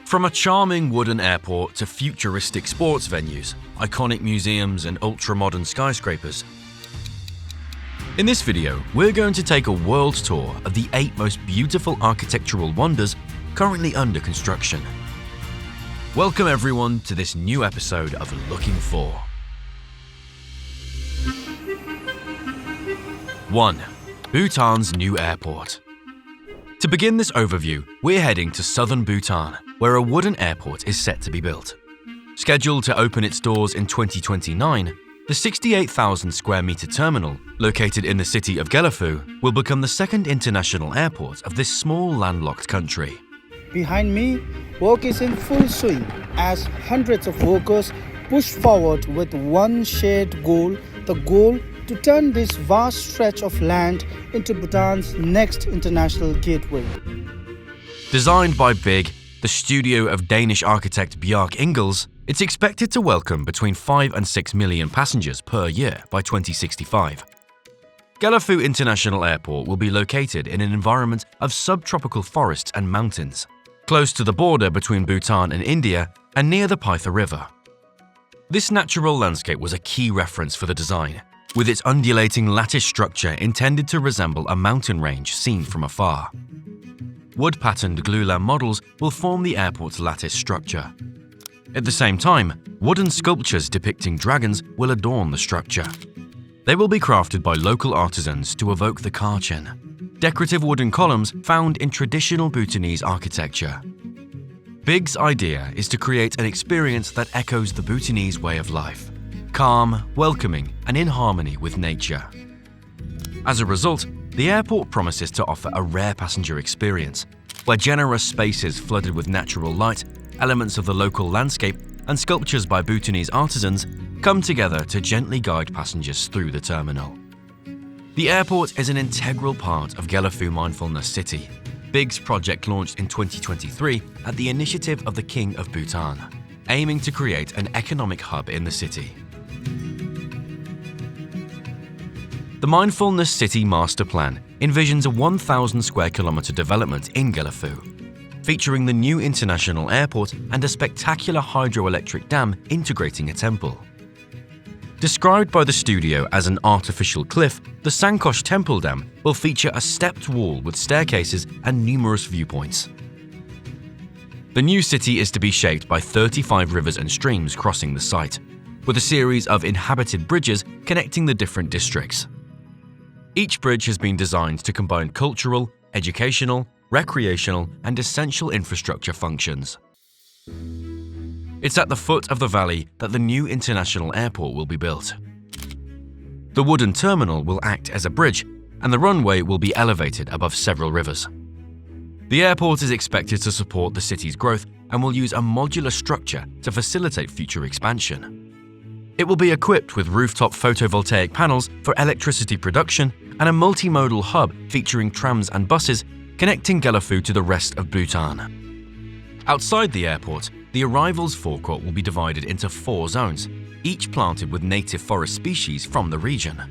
From a charming wooden airport to futuristic sports venues, iconic museums and ultra-modern skyscrapers. In this video, we're going to take a world tour of the 8 most beautiful architectural wonders currently under construction. Welcome everyone to this new episode of Looking For. 1. Bhutan's new airport. To begin this overview, we're heading to southern Bhutan, where a wooden airport is set to be built. Scheduled to open its doors in 2029, the 68,000 square meter terminal, located in the city of Gehry, will become the second international airport of this small landlocked country. Behind me, work is in full swing as hundreds of workers push forward with one shared goal, the goal to turn this vast stretch of land into Bhutan's next international gateway. Designed by Big, the studio of Danish architect Bjarke Ingels, it's expected to welcome between 5 and 6 million passengers per year by 2065. Gehry International Airport will be located in an environment of subtropical forests and mountains, close to the border between Bhutan and India and near the Pytha River. This natural landscape was a key reference for the design, with its undulating lattice structure intended to resemble a mountain range seen from afar. Wood-patterned glulam models will form the airport's lattice structure. At the same time, wooden sculptures depicting dragons will adorn the structure. They will be crafted by local artisans to evoke the Kachin, decorative wooden columns found in traditional Bhutanese architecture. Big's idea is to create an experience that echoes the Bhutanese way of life, calm, welcoming, and in harmony with nature. As a result, the airport promises to offer a rare passenger experience, where generous spaces flooded with natural light, elements of the local landscape, and sculptures by Bhutanese artisans come together to gently guide passengers through the terminal. The airport is an integral part of Gehry Mindfulness City, Big's project launched in 2023 at the initiative of the King of Bhutan, aiming to create an economic hub in the city. The Mindfulness City Master Plan envisions a 1,000 square kilometer development in Gehry, featuring the new international airport and a spectacular hydroelectric dam integrating a temple. Described by the studio as an artificial cliff, the Sankosh Temple Dam will feature a stepped wall with staircases and numerous viewpoints. The new city is to be shaped by 35 rivers and streams crossing the site, with a series of inhabited bridges connecting the different districts. Each bridge has been designed to combine cultural, educational, recreational, and essential infrastructure functions. It's at the foot of the valley that the new international airport will be built. The wooden terminal will act as a bridge, and the runway will be elevated above several rivers. The airport is expected to support the city's growth and will use a modular structure to facilitate future expansion. It will be equipped with rooftop photovoltaic panels for electricity production and a multimodal hub featuring trams and buses connecting Gehry to the rest of Bhutan. Outside the airport, the arrivals forecourt will be divided into 4 zones, each planted with native forest species from the region.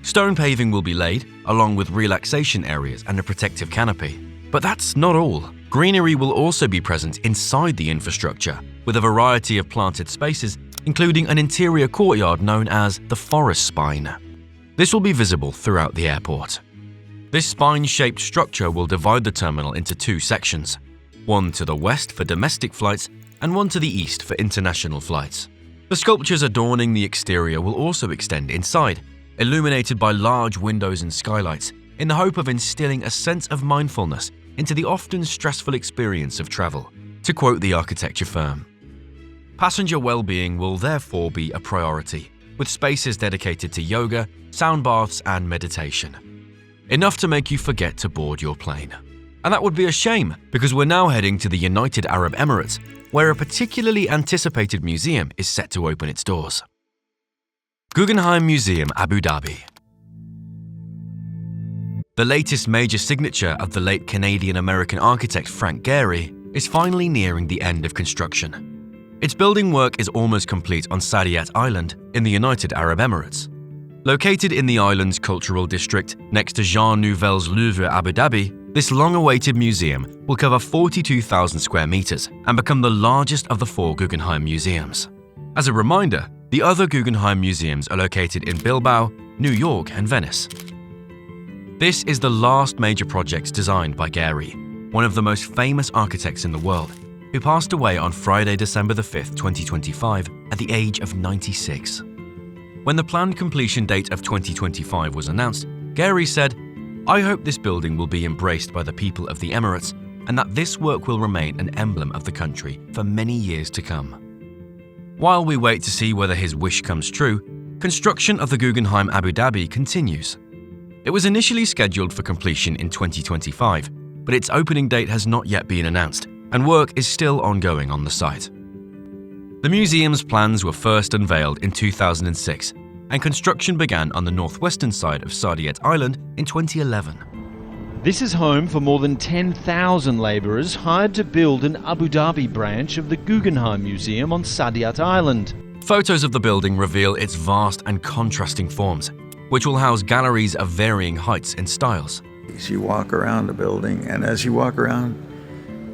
Stone paving will be laid, along with relaxation areas and a protective canopy. But that's not all. Greenery will also be present inside the infrastructure, with a variety of planted spaces, including an interior courtyard known as the Forest Spine. This will be visible throughout the airport. This spine-shaped structure will divide the terminal into 2 sections, one to the west for domestic flights and one to the east for international flights. The sculptures adorning the exterior will also extend inside, illuminated by large windows and skylights, in the hope of instilling a sense of mindfulness into the often stressful experience of travel, to quote the architecture firm. Passenger well-being will therefore be a priority, with spaces dedicated to yoga, sound baths, and meditation. Enough to make you forget to board your plane. And that would be a shame, because we're now heading to the United Arab Emirates, where a particularly anticipated museum is set to open its doors. Guggenheim Museum, Abu Dhabi. The latest major signature of the late Canadian-American architect Frank Gehry is finally nearing the end of construction. Its building work is almost complete on Saadiyat Island in the United Arab Emirates. Located in the island's cultural district next to Jean Nouvel's Louvre Abu Dhabi, This long-awaited museum will cover 42,000 square meters and become the largest of the 4 Guggenheim museums. As a reminder, the other Guggenheim museums are located in Bilbao, New York, and Venice. This is the last major project designed by Gehry, one of the most famous architects in the world, who passed away on Friday, December 5, 2025, at the age of 96. When the planned completion date of 2025 was announced, Gehry said, "I hope this building will be embraced by the people of the Emirates and that this work will remain an emblem of the country for many years to come." While we wait to see whether his wish comes true, construction of the Guggenheim Abu Dhabi continues. It was initially scheduled for completion in 2025, but its opening date has not yet been announced, and work is still ongoing on the site. The museum's plans were first unveiled in 2006, and construction began on the northwestern side of Hadid Island in 2011. This is home for more than 10,000 labourers hired to build an Abu Dhabi branch of the Guggenheim Museum on Hadid Island. Photos of the building reveal its vast and contrasting forms, which will house galleries of varying heights and styles. You walk around the building, and as you walk around,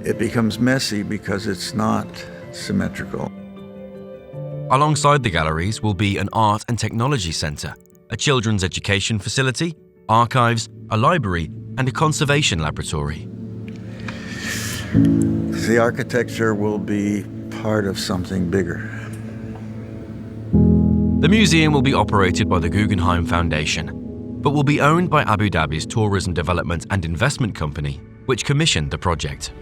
it becomes messy because it's not symmetrical. Alongside the galleries will be an art and technology centre, a children's education facility, archives, a library, and a conservation laboratory. The architecture will be part of something bigger. The museum will be operated by the Guggenheim Foundation, but will be owned by Abu Dhabi's Tourism Development and Investment Company, which commissioned the project.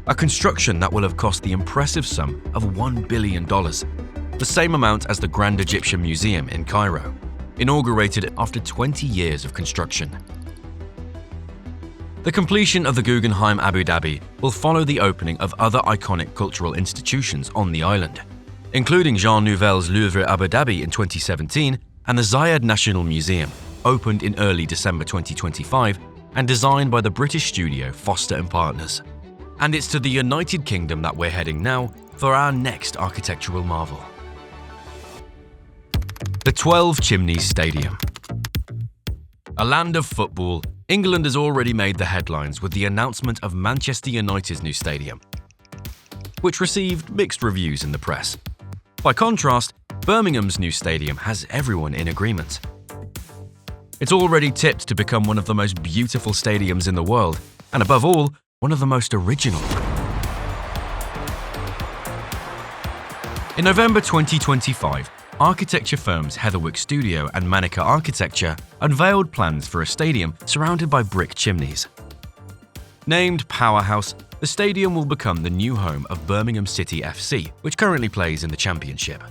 A construction that will have cost the impressive sum of $1 billion, the same amount as the Grand Egyptian Museum in Cairo, inaugurated after 20 years of construction. The completion of the Guggenheim Abu Dhabi will follow the opening of other iconic cultural institutions on the island, including Jean Nouvel's Louvre Abu Dhabi in 2017 and the Zayed National Museum, opened in early December 2025 and designed by the British studio Foster & Partners. And it's to the United Kingdom that we're heading now for our next architectural marvel. The 12 Chimneys Stadium. A land of football, England has already made the headlines with the announcement of Manchester United's new stadium, which received mixed reviews in the press. By contrast, Birmingham's new stadium has everyone in agreement. It's already tipped to become one of the most beautiful stadiums in the world, and above all, one of the most original. In November 2025, architecture firms Heatherwick Studio and Manica Architecture unveiled plans for a stadium surrounded by brick chimneys. Named Powerhouse, the stadium will become the new home of Birmingham City FC, which currently plays in the Championship.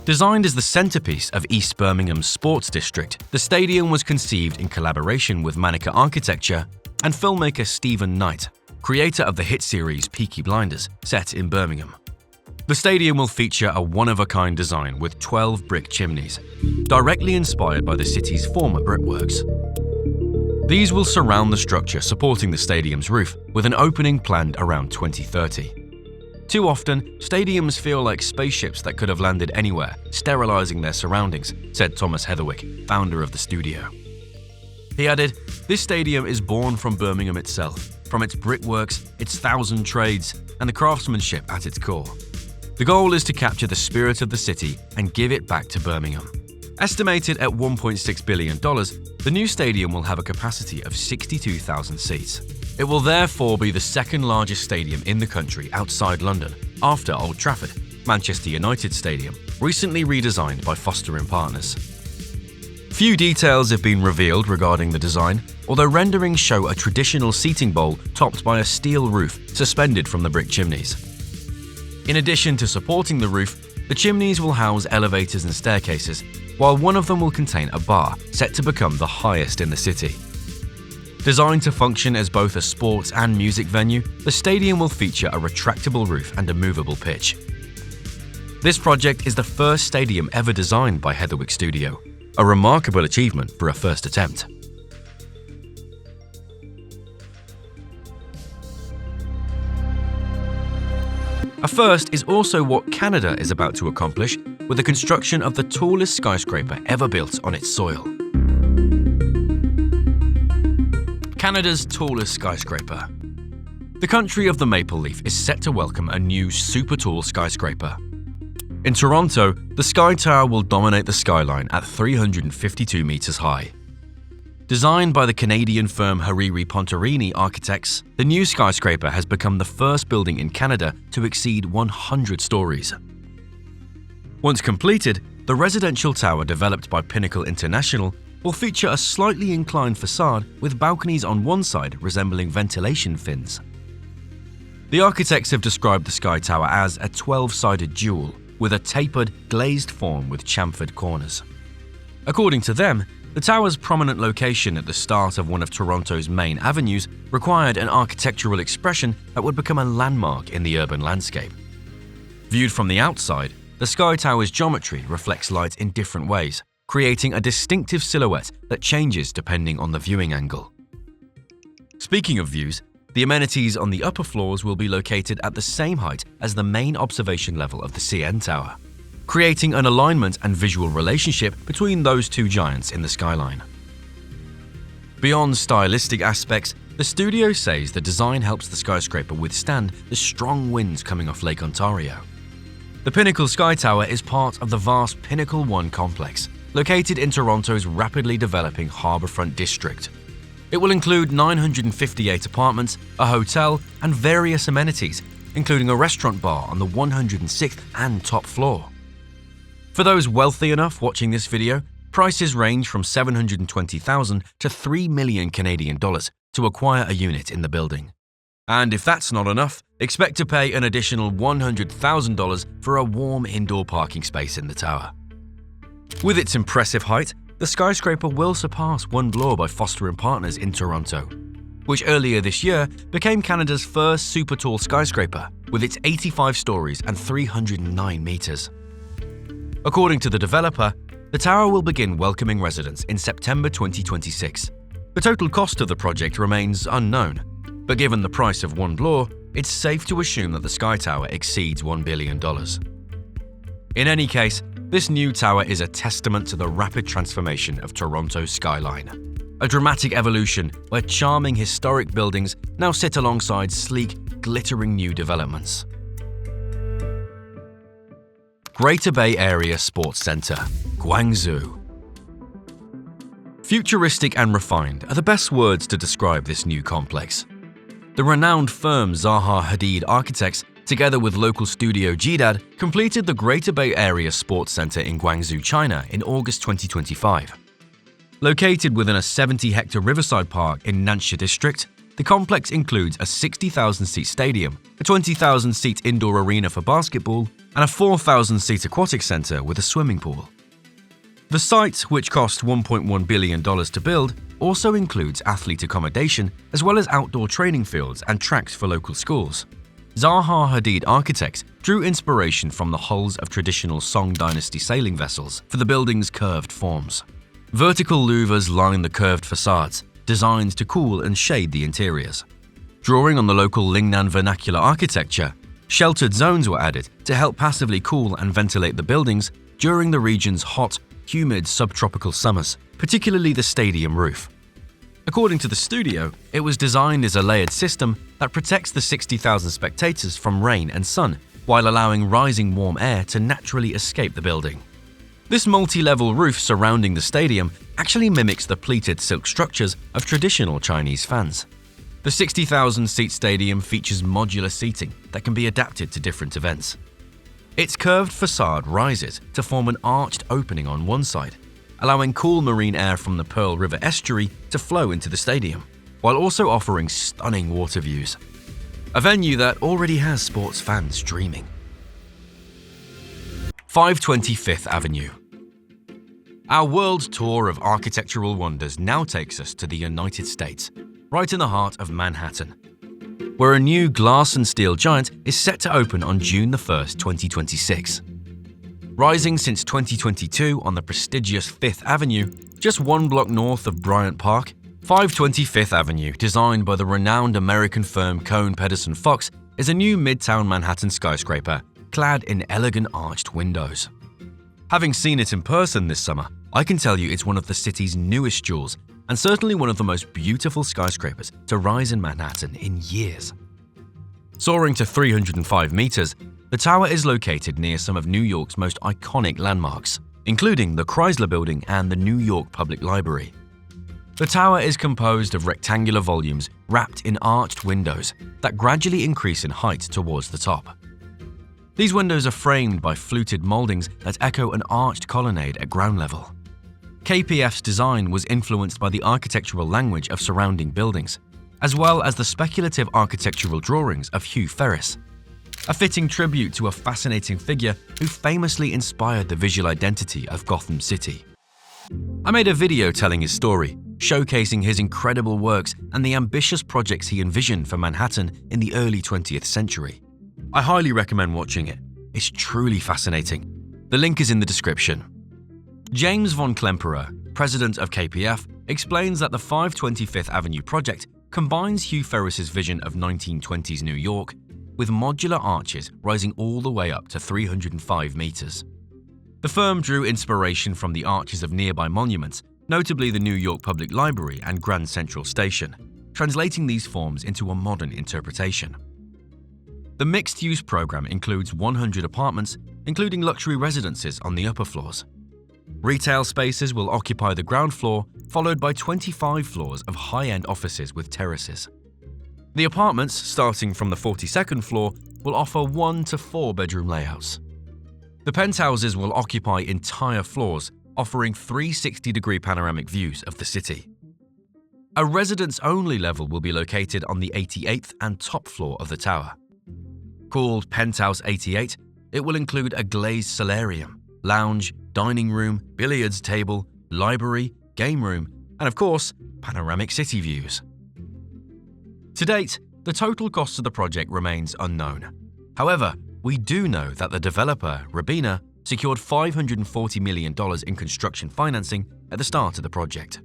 Designed as the centerpiece of East Birmingham's sports district, the stadium was conceived in collaboration with Manica Architecture and filmmaker Stephen Knight, creator of the hit series Peaky Blinders, set in Birmingham. The stadium will feature a one-of-a-kind design with 12 brick chimneys, directly inspired by the city's former brickworks. These will surround the structure supporting the stadium's roof, with an opening planned around 2030. Too often, stadiums feel like spaceships that could have landed anywhere, sterilizing their surroundings, said Thomas Heatherwick, founder of the studio. He added, "This stadium is born from Birmingham itself, from its brickworks, its 1,000 trades, and the craftsmanship at its core. The goal is to capture the spirit of the city and give it back to Birmingham." Estimated at $1.6 billion, the new stadium will have a capacity of 62,000 seats. It will therefore be the second largest stadium in the country outside London, after Old Trafford, Manchester United Stadium, recently redesigned by Foster & Partners. Few details have been revealed regarding the design, although renderings show a traditional seating bowl topped by a steel roof suspended from the brick chimneys. In addition to supporting the roof, the chimneys will house elevators and staircases, while one of them will contain a bar set to become the highest in the city. Designed to function as both a sports and music venue, the stadium will feature a retractable roof and a movable pitch. This project is the first stadium ever designed by Heatherwick Studio, a remarkable achievement for a first attempt. A first is also what Canada is about to accomplish with the construction of the tallest skyscraper ever built on its soil. Canada's tallest skyscraper. The country of the maple leaf is set to welcome a new super-tall skyscraper. In Toronto, the Sky Tower will dominate the skyline at 352 meters high. Designed by the Canadian firm Hariri Pontorini Architects, the new skyscraper has become the first building in Canada to exceed 100 stories. Once completed, the residential tower developed by Pinnacle International will feature a slightly inclined facade with balconies on one side resembling ventilation fins. The architects have described the Sky Tower as a 12-sided jewel with a tapered, glazed form with chamfered corners. According to them, the tower's prominent location at the start of one of Toronto's main avenues required an architectural expression that would become a landmark in the urban landscape. Viewed from the outside, the Sky Tower's geometry reflects light in different ways, creating a distinctive silhouette that changes depending on the viewing angle. Speaking of views, the amenities on the upper floors will be located at the same height as the main observation level of the CN Tower, creating an alignment and visual relationship between those two giants in the skyline. Beyond stylistic aspects, the studio says the design helps the skyscraper withstand the strong winds coming off Lake Ontario. The Pinnacle Sky Tower is part of the vast Pinnacle One complex, located in Toronto's rapidly developing harbourfront district. It will include 958 apartments, a hotel, and various amenities, including a restaurant bar on the 106th and top floor. For those wealthy enough watching this video, prices range from $720,000 to $3 million Canadian dollars to acquire a unit in the building. And if that's not enough, expect to pay an additional $100,000 for a warm indoor parking space in the tower. With its impressive height, the skyscraper will surpass One Bloor by Foster & Partners in Toronto, which earlier this year became Canada's first super-tall skyscraper with its 85 stories and 309 meters. According to the developer, the tower will begin welcoming residents in September 2026. The total cost of the project remains unknown, but given the price of One Bloor, it's safe to assume that the Sky Tower exceeds $1 billion. In any case, this new tower is a testament to the rapid transformation of Toronto's skyline. A dramatic evolution where charming historic buildings now sit alongside sleek, glittering new developments. Greater Bay Area Sports Center, Guangzhou. Futuristic and refined are the best words to describe this new complex. The renowned firm Zaha Hadid Architects, together with local studio Jidad, completed the Greater Bay Area Sports Center in Guangzhou, China in August 2025. Located within a 70-hectare riverside park in Nansha District, the complex includes a 60,000-seat stadium, a 20,000-seat indoor arena for basketball, and a 4,000-seat aquatic center with a swimming pool. The site, which cost $1.1 billion to build, also includes athlete accommodation as well as outdoor training fields and tracks for local schools. Zaha Hadid Architects drew inspiration from the hulls of traditional Song Dynasty sailing vessels for the building's curved forms. Vertical louvers line the curved facades, designed to cool and shade the interiors. Drawing on the local Lingnan vernacular architecture, sheltered zones were added to help passively cool and ventilate the buildings during the region's hot, humid subtropical summers, particularly the stadium roof. According to the studio, it was designed as a layered system that protects the 60,000 spectators from rain and sun while allowing rising warm air to naturally escape the building. This multi-level roof surrounding the stadium actually mimics the pleated silk structures of traditional Chinese fans. The 60,000-seat stadium features modular seating that can be adapted to different events. Its curved facade rises to form an arched opening on one side, allowing cool marine air from the Pearl River estuary to flow into the stadium, while also offering stunning water views. A venue that already has sports fans dreaming. 520 Fifth Avenue. Our world tour of architectural wonders now takes us to the United States, right in the heart of Manhattan, where a new glass and steel giant is set to open on June 1st, 2026. Rising since 2022 on the prestigious Fifth Avenue, just one block north of Bryant Park, 520 Fifth Avenue, designed by the renowned American firm Cohn Pedersen Fox, is a new midtown Manhattan skyscraper clad in elegant arched windows. Having seen it in person this summer, I can tell you it's one of the city's newest jewels and certainly one of the most beautiful skyscrapers to rise in Manhattan in years. Soaring to 305 meters, the tower is located near some of New York's most iconic landmarks, including the Chrysler Building and the New York Public Library. The tower is composed of rectangular volumes wrapped in arched windows that gradually increase in height towards the top. These windows are framed by fluted moldings that echo an arched colonnade at ground level. KPF's design was influenced by the architectural language of surrounding buildings, as well as the speculative architectural drawings of Hugh Ferris, a fitting tribute to a fascinating figure who famously inspired the visual identity of Gotham City. I made a video telling his story, showcasing his incredible works and the ambitious projects he envisioned for Manhattan in the early 20th century. I highly recommend watching it. It's truly fascinating. The link is in the description. James von Klemperer, president of KPF, explains that the 525th Avenue project combines Hugh Ferris's vision of 1920s New York with modular arches rising all the way up to 305 meters. The firm drew inspiration from the arches of nearby monuments, notably the New York Public Library and Grand Central Station, translating these forms into a modern interpretation. The mixed-use program includes 100 apartments, including luxury residences on the upper floors. Retail spaces will occupy the ground floor, followed by 25 floors of high-end offices with terraces. The apartments, starting from the 42nd floor, will offer 1 to 4 bedroom layouts. The penthouses will occupy entire floors, offering 360-degree panoramic views of the city. A residence-only level will be located on the 88th and top floor of the tower. Called Penthouse 88, it will include a glazed solarium, lounge, dining room, billiards table, library, game room, and of course, panoramic city views. To date, the total cost of the project remains unknown. However, we do know that the developer, Rabina, secured $540 million in construction financing at the start of the project.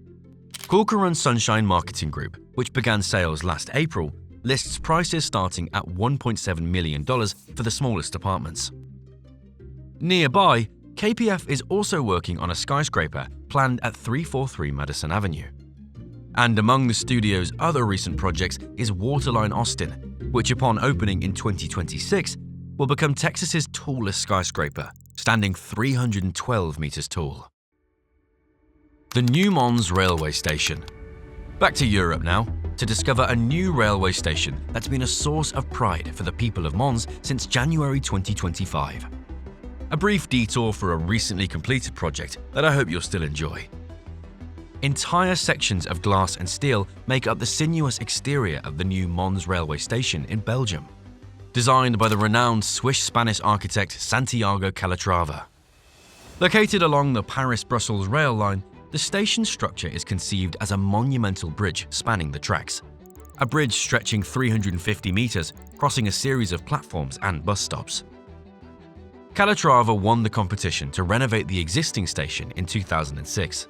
Corcoran Sunshine Marketing Group, which began sales last April, lists prices starting at $1.7 million for the smallest apartments. Nearby, KPF is also working on a skyscraper planned at 343 Madison Avenue. And among the studio's other recent projects is Waterline Austin, which upon opening in 2026 will become Texas's tallest skyscraper, standing 312 meters tall. The New Mons Railway Station. Back to Europe now, to discover a new railway station that's been a source of pride for the people of Mons since January 2025. A brief detour for a recently completed project that I hope you'll still enjoy. Entire sections of glass and steel make up the sinuous exterior of the new Mons railway station in Belgium, designed by the renowned Swiss-Spanish architect Santiago Calatrava. Located along the Paris-Brussels rail line, the station structure is conceived as a monumental bridge spanning the tracks. A bridge stretching 350 meters, crossing a series of platforms and bus stops. Calatrava won the competition to renovate the existing station in 2006.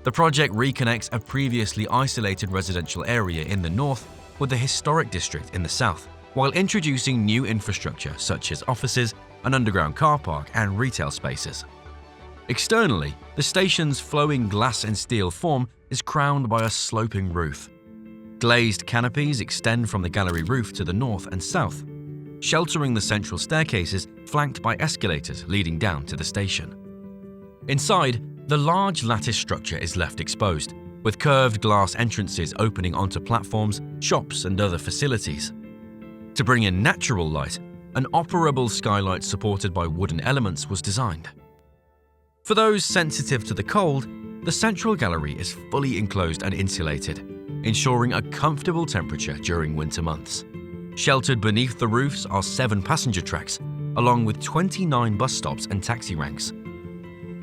The project reconnects a previously isolated residential area in the north with the historic district in the south, while introducing new infrastructure such as offices, an underground car park, and retail spaces. Externally, the station's flowing glass and steel form is crowned by a sloping roof. Glazed canopies extend from the gallery roof to the north and south, sheltering the central staircases flanked by escalators leading down to the station. Inside, the large lattice structure is left exposed, with curved glass entrances opening onto platforms, shops, and other facilities. To bring in natural light, an operable skylight supported by wooden elements was designed. For those sensitive to the cold, the central gallery is fully enclosed and insulated, ensuring a comfortable temperature during winter months. Sheltered beneath the roofs are 7 passenger tracks, along with 29 bus stops and taxi ranks.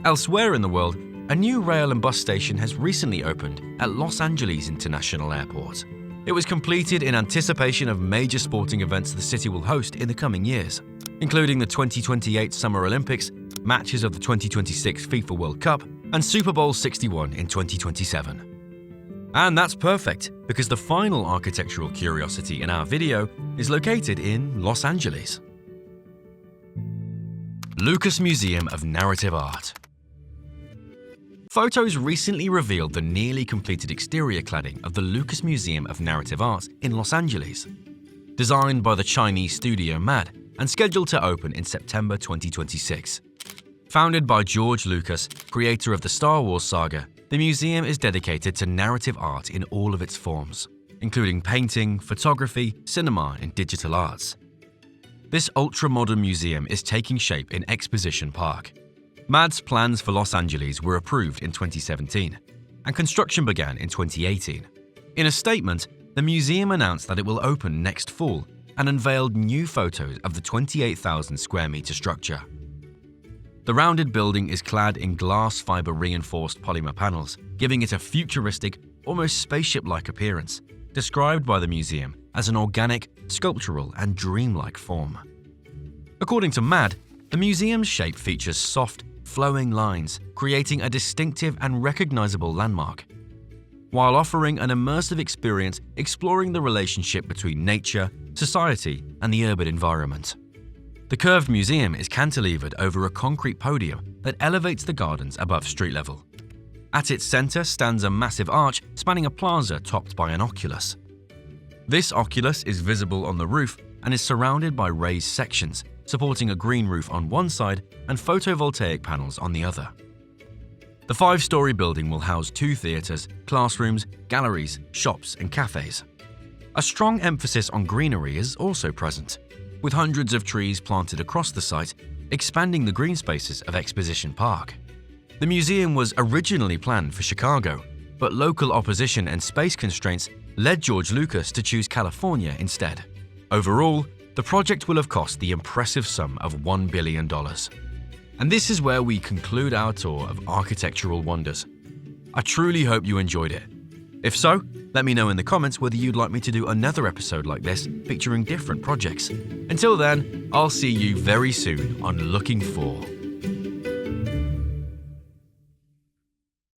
Elsewhere in the world, a new rail and bus station has recently opened at Los Angeles International Airport. It was completed in anticipation of major sporting events the city will host in the coming years, including the 2028 Summer Olympics, matches of the 2026 FIFA World Cup, and Super Bowl 61 in 2027. And that's perfect, because the final architectural curiosity in our video is located in Los Angeles. Lucas Museum of Narrative Art. Photos recently revealed the nearly completed exterior cladding of the Lucas Museum of Narrative Arts in Los Angeles. Designed by the Chinese studio MAD and scheduled to open in September 2026. Founded by George Lucas, creator of the Star Wars saga, the museum is dedicated to narrative art in all of its forms, including painting, photography, cinema, and digital arts. This ultra-modern museum is taking shape in Exposition Park. MAD's plans for Los Angeles were approved in 2017, and construction began in 2018. In a statement, the museum announced that it will open next fall and unveiled new photos of the 28,000 square meter structure. The rounded building is clad in glass fiber reinforced polymer panels, giving it a futuristic, almost spaceship-like appearance, described by the museum as an organic, sculptural, and dreamlike form. According to MAD, the museum's shape features soft, flowing lines, creating a distinctive and recognizable landmark, while offering an immersive experience exploring the relationship between nature, society, and the urban environment. The curved museum is cantilevered over a concrete podium that elevates the gardens above street level. At its center stands a massive arch spanning a plaza topped by an oculus. This oculus is visible on the roof and is surrounded by raised sections, supporting a green roof on one side and photovoltaic panels on the other. The 5-story building will house 2 theaters, classrooms, galleries, shops, and cafes. A strong emphasis on greenery is also present, with hundreds of trees planted across the site, expanding the green spaces of Exposition Park. The museum was originally planned for Chicago, but local opposition and space constraints led George Lucas to choose California instead. Overall, the project will have cost the impressive sum of $1 billion. And this is where we conclude our tour of architectural wonders. I truly hope you enjoyed it. If so, let me know in the comments whether you'd like me to do another episode like this featuring different projects. Until then, I'll see you very soon on Looking For.